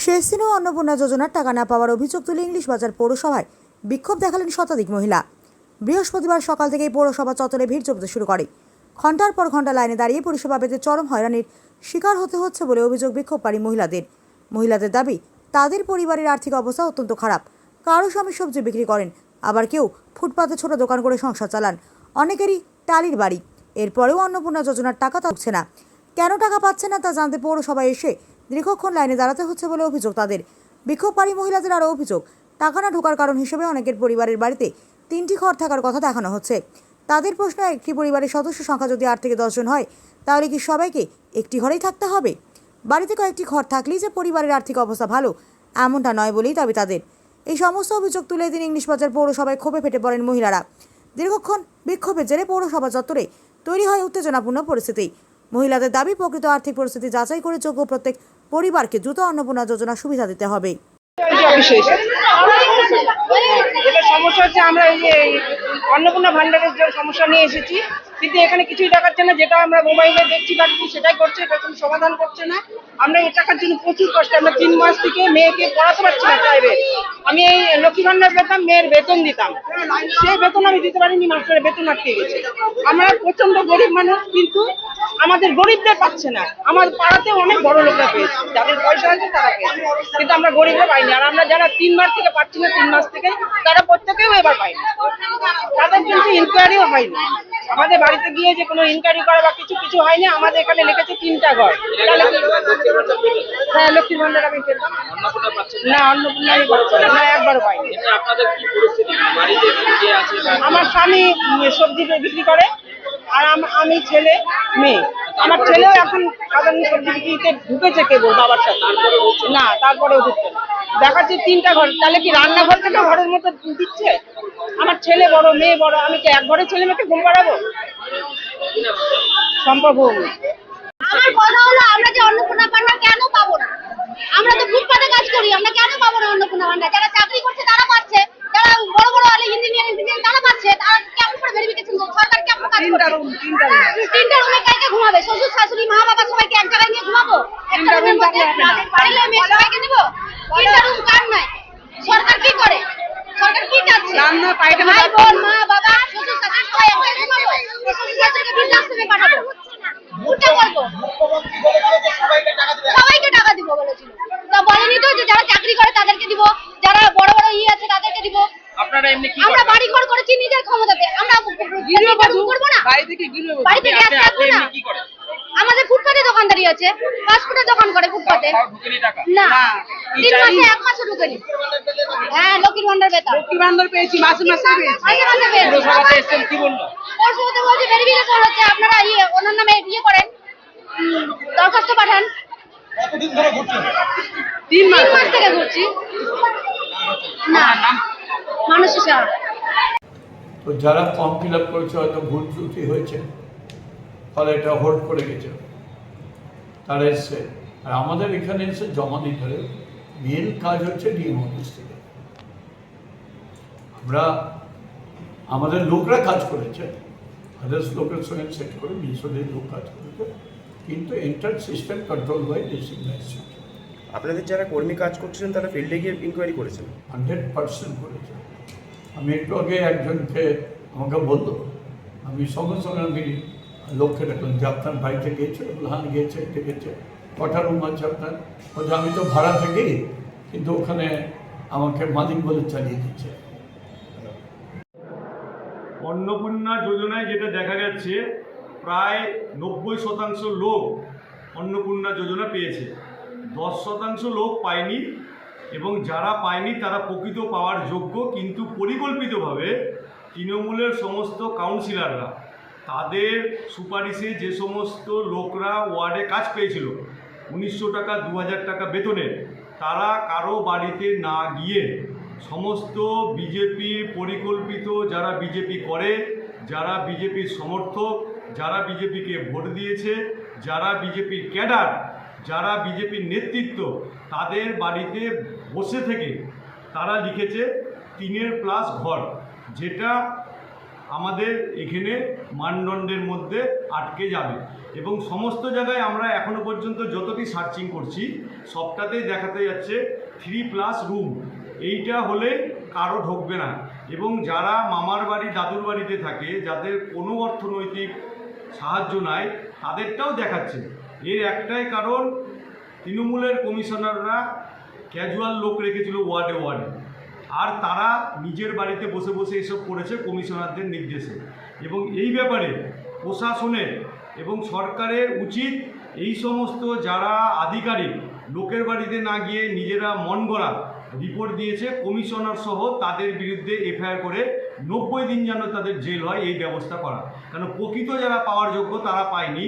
শেষ দিনেও অন্নপূর্ণা যোজনার টাকা না পাওয়ার অভিযোগ তুলে ইংলিশ বাজার পৌরসভায় বিক্ষোভ দেখালেন শতাধিক মহিলা। বৃহস্পতিবার সকাল থেকেই পৌরসভা চত্বরে ভিড় জমতে শুরু করে। ঘণ্টার পর ঘণ্টা লাইনে দাঁড়িয়ে পরিষেবা পেতে চরম হয়রানির শিকার হতে হচ্ছে বলে অভিযোগ বিক্ষোভকারী মহিলাদের দাবি, তাদের পরিবারের আর্থিক অবস্থা অত্যন্ত খারাপ। কারো স্বামী সবজি বিক্রি করেন, আবার কেউ ফুটপাতে ছোট দোকান করে সংসার চালান, অনেকেরই টালির বাড়ি। এরপরেও অন্নপূর্ণা যোজনার টাকা থাকছে না। কেন টাকা পাচ্ছে না তা জানতে পৌরসভায় এসে দীর্ঘক্ষণ লাইনে দাঁড়াতে হচ্ছে বলে অভিযোগ তাদের। বিক্ষোভকারী মহিলাদের আরও অভিযোগ, টাকা না ঢোকার কারণ হিসেবে অনেকের পরিবারের বাড়িতে 3টি ঘর থাকার কথা দেখানো হচ্ছে। তাদের প্রশ্ন, একটি পরিবারের সদস্য সংখ্যা যদি 8 থেকে 10 জন হয়, তাহলে কি সবাইকে একটি ঘরেই থাকতে হবে? বাড়িতে কয়েকটি ঘর থাকলেই যে পরিবারের আর্থিক অবস্থা ভালো, এমনটা নয় বলেই দাবি তাদের। এই সমস্ত অভিযোগ তুলে দিন ইংলিশ বাজার পৌরসভায় ক্ষোভে ফেটে পড়েন মহিলারা। দীর্ঘক্ষণ বিক্ষোভের জেরে পৌরসভা চত্বরে তৈরি হয় উত্তেজনাপূর্ণ পরিস্থিতি। মহিলাদের দাবি, প্রকৃত আর্থিক পরিস্থিতি যাচাই করে যোগ্য প্রত্যেক পরিবারকে দ্রুত অন্নপূর্ণা যোজনা সুবিধা দিতে হবে। এটা সমস্যা হচ্ছে, আমরা এই যে অন্নপূর্ণা ভান্ডারের যে সমস্যা নিয়ে এসেছি, কিন্তু এখানে কিছুই দেখাচ্ছে না। যেটা আমরা মোবাইলে দেখছি বাড়িতে সেটাই করছে, এটা কোনো সমাধান করছে না। আমরা এই টাকার জন্য প্রচুর কষ্ট। আমরা 3 মাস থেকে মেয়েকে পড়াতে পারছি না প্রাইভেট। আমি এই লক্ষ্মী ভান্ডার পেতাম, মেয়ের বেতন দিতাম, সেই বেতন আমি দিতে পারিনি, মাস্টারের বেতন আটকে গেছে। আমরা প্রচন্ড গরিব মানুষ, কিন্তু আমাদের গরিবদের পাচ্ছে না। আমার পাড়াতে অনেক বড় লোকরা পেয়েছে, যাদের পয়সা আছে তারা পেয়েছে, কিন্তু আমরা গরিবরা পাইনি। আর আমরা যারা 3 মাস থেকে পাচ্ছি না, 3 মাস থেকে, তারা প্রত্যেকেও এবার পাইনি। তাদের কিন্তু ইনকোয়ারিও হয়নি। আমাদের বাড়িতে গিয়ে যে কোনো ইনকোয়ারি করা বা কিছু হয়নি। আমাদের এখানে লিখেছে 3টা ঘর। হ্যাঁ, লক্ষ্মী ভান্ডার আমি পেতাম না, অন্নপূর্ণা আমি পাচ্ছি না, একবারও পাইনি। আমার স্বামী সবজি বিক্রি করে, আর আমি ছেলে মেয়ে। আমার ছেলেও এখন সাধারণ সবজি বিক্রিতে ঢুকেছে কেবল বাবার সাথে, না তারপরেও ঢুকছে না। দেখাচ্ছে 3টা ঘর, তাহলে কি রান্নাঘর থেকে ঘরের মতো দিচ্ছে? আমার ছেলে বড়, মেয়ে বড়, আমি কি এক ঘরে ছেলে মেয়েকে ঘুম পাড়াবো? সম্ভব হোক। আমার কথা হলো, আমরা যে অন্নপূর্ণা ভান্ডার কেন পাবো না? আমরা তো ফুটপাতে কাজ করি, আমরা কেন পাবো না অন্নপূর্ণা ভান্ডার? যারা চাকরি করছে তারা পাচ্ছে, যারা বড় বড় ইঞ্জিনিয়ার তারা পাচ্ছে। তারা কেমন করে ভেরিফিকেশন করছে? সরকার কেমন কাজ করছে? 3টা রুমে কাকে ঘুমাবে? শ্বশুর শাশুড়ি মা বাবা সবাইকে এক জায়গায় নিয়ে ঘুমাবো? একটা রুমের মধ্যে বাড়ির মেয়ে সবাইকে দেবো? 3টা রুম কার নাই? সরকার কি করে? সরকার কি চাচ্ছে? ভাই বোন মা বাবা শ্বশুর শাশুড়ি সবাই এক জায়গায় ঘুমাবো? শ্বশুর শাশুড়িকে বৃদ্ধাশ্রমে পাঠাবো? উল্টা করবো, সবাইকে টাকা দিব বলেছিল। তা বলেনি তো যে যারা চাকরি করে তাদেরকে দিব, যারা বড় বড় আছে তাদেরকে দিব। আপনারা এমনি কি আমরা বাড়ি ঘর করেছি নিজের ক্ষমতাতে, আমরা করবো না? বাড়িতে গ্যাস থাকবে না? আমাদের ফুটপাতে দোকানদারি আছে, ফাস্টফুডের দোকান করে ফুটপাতে। না, 3 মাসে 1 মাসও ঢুকেনি। হ্যাঁ, লক্ষ্মীর ভান্ডার পেতাম, লক্ষ্মী ভান্ডার পেয়েছি, মাসে পেয়েছি। পৌরসভাতে এসেছেন, কি বললো? পৌরসভাতে বলছে ভেরিফিকেশন হচ্ছে, আপনারা ওনার নামে করেন, দরখাস্ত পাঠান। কতদিন ধরে ঘুরছেন? 3 মাস থেকে ঘুরছি। না, মানুষ হিসাবে তো যারা ফর্ম ফিল আপ করেছে হয়তো ভুল ত্রুটি হয়েছে, ফলে এটা হোল্ড করে গেছে, তারা এসছে। আর আমাদের এখানে এসে জমা দিতে হবে। মেন কাজ হচ্ছে ডিএম অফিস থেকে। আমাদের লোকরা কাজ করেছে, আদার্স লোকের সঙ্গে সেট করে মিউনিসিপ্যালিটির লোক কাজ করেছে, কিন্তু enter system control by district magistrate. আপনাদের যারা কর্মী কাজ করছিলেন তারা ফিল্ডে গিয়ে ইনকোয়ারি করেছেন? 100% করেছে। আমি একটু আগে একজনকে আমাকে বললো, আমি সঙ্গে সঙ্গে আমি লোককে দেখলাম যে আপনার বাড়িতে গিয়েছে, হ্যাঁ গিয়েছে, গেছে, কটা রুম আছে আপনার? বলছে আমি তো ভাড়া থেকেই, কিন্তু ওখানে আমাকে মালিক বলে চালিয়ে দিচ্ছে। অন্নপূর্ণা যোজনায় যেটা দেখা যাচ্ছে, প্রায় 90% লোক অন্নপূর্ণা যোজনা পেয়েছে, 10% লোক পায়নি। এবং যারা পায়নি তারা প্রকৃত পাওয়ার যোগ্য, কিন্তু পরিকল্পিতভাবে তৃণমূলের সমস্ত কাউন্সিলররা তাদের সুপারিশে যে সমস্ত লোকরা ওয়ার্ডে কাজ পেয়েছিল 1900 টাকা 2000 টাকা বেতনের, তারা কারো বাড়িতে না গিয়ে সমস্ত বিজেপির পরিকল্পিত, যারা বিজেপি করে, যারা বিজেপির সমর্থক, যারা বিজেপিকে ভোট দিয়েছে, যারা বিজেপির ক্যাডার, যারা বিজেপির নেতৃত্ব, তাদের বাড়িতে বসে থেকে তারা লিখেছে 3+ঘর, যেটা আমাদের এখানে মানদণ্ডের মধ্যে আটকে যাবে। এবং সমস্ত জায়গায় আমরা এখনো পর্যন্ত যতটি সার্চিং করছি সবটাতেই দেখাতে যাচ্ছে 3+ রুম, এইটা হলে কারো ঢুকবে না। এবং যারা মামার বাড়ি দাদুর বাড়িতে থাকে, যাদের কোনো অর্থনৈতিক সাহায্য নাই, তাদেরটাও দেখাচ্ছে। এর একটাই কারণ, তৃণমূলের কমিশনাররা ক্যাজুয়াল লোক রেখেছিল ওয়ার্ডে ওয়ার্ডে, আর তারা নিজের বাড়িতে বসে বসে এসব করেছে কমিশনারদের নির্দেশে। এবং এই ব্যাপারে প্রশাসনের এবং সরকারের উচিত এই সমস্ত যারা আধিকারিক লোকের বাড়িতে না গিয়ে নিজেরা মন গড়া রিপোর্ট দিয়েছে কমিশনার সহ, তাদের বিরুদ্ধে এফআইআর করে 90 দিন যেন তাদের জেল হয় এই ব্যবস্থা করা। কারণ প্রকৃত যারা পাওয়ার যোগ্য তারা পায়নি।